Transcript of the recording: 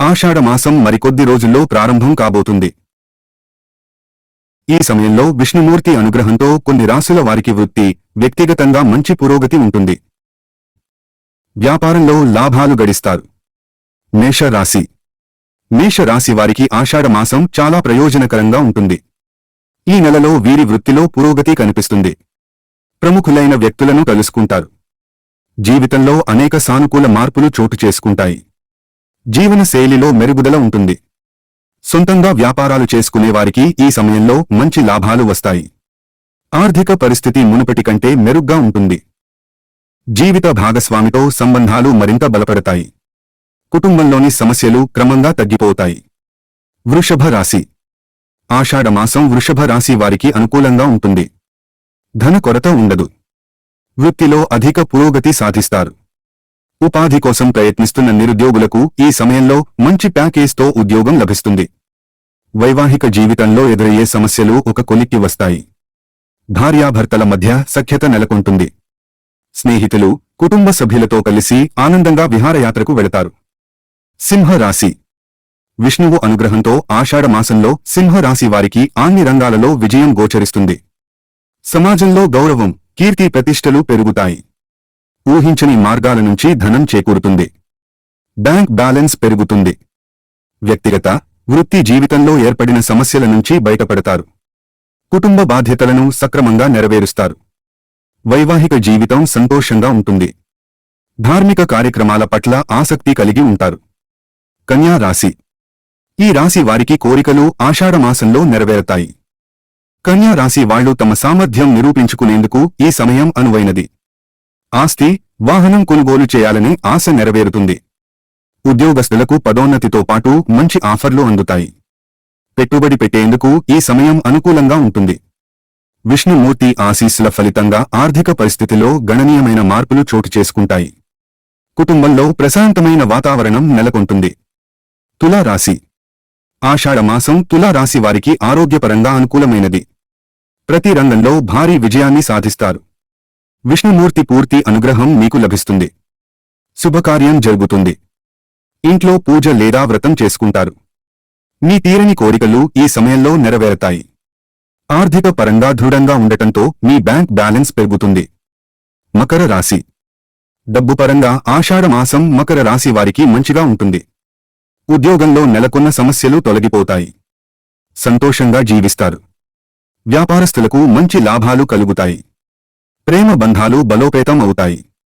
ఆషాఢమాసం మరికొద్ది రోజుల్లో ప్రారంభం కాబోతుంది. ఈ సమయంలో విష్ణుమూర్తి అనుగ్రహంతో కొన్ని రాశుల వారికి వృత్తి, వ్యక్తిగతంగా మంచి పురోగతి ఉంటుంది. వ్యాపారంలో లాభాలు గడిస్తారు. మేషరాశి. మేషరాశి వారికి ఆషాఢమాసం చాలా ప్రయోజనకరంగా ఉంటుంది. ఈ నెలలో వీరి వృత్తిలో పురోగతి కనిపిస్తుంది. ప్రముఖులైన వ్యక్తులను కలుసుకుంటారు. జీవితంలో అనేక సానుకూల మార్పులు చోటు చేసుకుంటాయి. జీవన శైలిలో మెరుగుదల ఉంటుంది. సొంతంగా వ్యాపారాలు చేసుకునేవారికి ఈ సమయంలో మంచి లాభాలు వస్తాయి. ఆర్థిక పరిస్థితి మునుపటి కంటే మెరుగ్గా ఉంటుంది. జీవిత భాగస్వామితో సంబంధాలు మరింత బలపడతాయి. కుటుంబంలోని సమస్యలు క్రమంగా తగ్గిపోతాయి. వృషభ రాశి. ఆషాఢమాసం వృషభ రాశి వారికి అనుకూలంగా ఉంటుంది. ధన కొరత ఉండదు. వృత్తిలో అధిక పురోగతి సాధిస్తారు. ఉపాధి కోసం ప్రయత్నిస్తున్న నిరుద్యోగులకు ఈ సమయంలో మంచి ప్యాకేజ్తో ఉద్యోగం లభిస్తుంది. వైవాహిక జీవితంలో ఎదురయ్యే సమస్యలు ఒక కొలిక్కి వస్తాయి. భార్యాభర్తల మధ్య సఖ్యత నెలకొంటుంది. స్నేహితులు, కుటుంబ సభ్యులతో కలిసి ఆనందంగా విహారయాత్రకు వెళతారు. సింహరాశి. విష్ణువు అనుగ్రహంతో ఆషాఢమాసంలో సింహరాశి వారికి అన్ని రంగాలలో విజయం గోచరిస్తుంది. సమాజంలో గౌరవం, కీర్తి ప్రతిష్టలు పెరుగుతాయి. ఊహించని మార్గాల నుంచి ధనం చేకూరుతుంది. బ్యాంక్ బ్యాలెన్స్ పెరుగుతుంది. వ్యక్తిగత, వృత్తి జీవితంలో ఏర్పడిన సమస్యల నుంచి బయటపడతారు. కుటుంబ బాధ్యతలను సక్రమంగా నెరవేరుస్తారు. వైవాహిక జీవితం సంతోషంగా ఉంటుంది. ధార్మిక కార్యక్రమాల పట్ల ఆసక్తి కలిగి ఉంటారు. కన్యా రాశి. ఈ రాశి వారికి కోరికలు ఆషాఢమాసంలో నెరవేరతాయి. కన్యా రాశి వాళ్లు తమ సామర్థ్యం నిరూపించుకునేందుకు ఈ సమయం అనువైనది. ఆస్తి, వాహనం కొనుగోలు చేయాలని ఆశ నెరవేరుతుంది. ఉద్యోగస్తులకు పదోన్నతితో పాటు మంచి ఆఫర్లు అందుతాయి. పెట్టుబడి పెట్టేందుకు ఈ సమయం అనుకూలంగా ఉంటుంది. విష్ణుమూర్తి ఆశీస్సుల ఫలితంగా ఆర్థిక పరిస్థితిలో గణనీయమైన మార్పులు చోటు చేసుకుంటాయి. కుటుంబంలో ప్రశాంతమైన వాతావరణం నెలకొంటుంది. తులారాశి. ఆషాఢమాసం తులారాశి వారికి ఆరోగ్యపరంగా అనుకూలమైనది. ప్రతి రంగంలో భారీ విజయాన్ని సాధిస్తారు. విష్ణుమూర్తి పూర్తి అనుగ్రహం మీకు లభిస్తుంది. శుభకార్యం జరుగుతుంది. ఇంట్లో పూజ లేదా వ్రతం చేసుకుంటారు. మీ తీరని కోరికలు ఈ సమయంలో నెరవేరతాయి. ఆర్థిక పరంగా దృఢంగా ఉండటంతో మీ బ్యాంక్ బ్యాలెన్స్ పెరుగుతుంది. మకర రాశి. డబ్బు పరంగా ఆషాఢమాసం మకర రాశి వారికి మంచిగా ఉంటుంది. ఉద్యోగంలో నెలకొన్న సమస్యలు తొలగిపోతాయి. సంతోషంగా జీవిస్తారు. వ్యాపారస్తులకు మంచి లాభాలు కలుగుతాయి. ప్రేమ బంధాలు బలోపేతం అవుతాయి.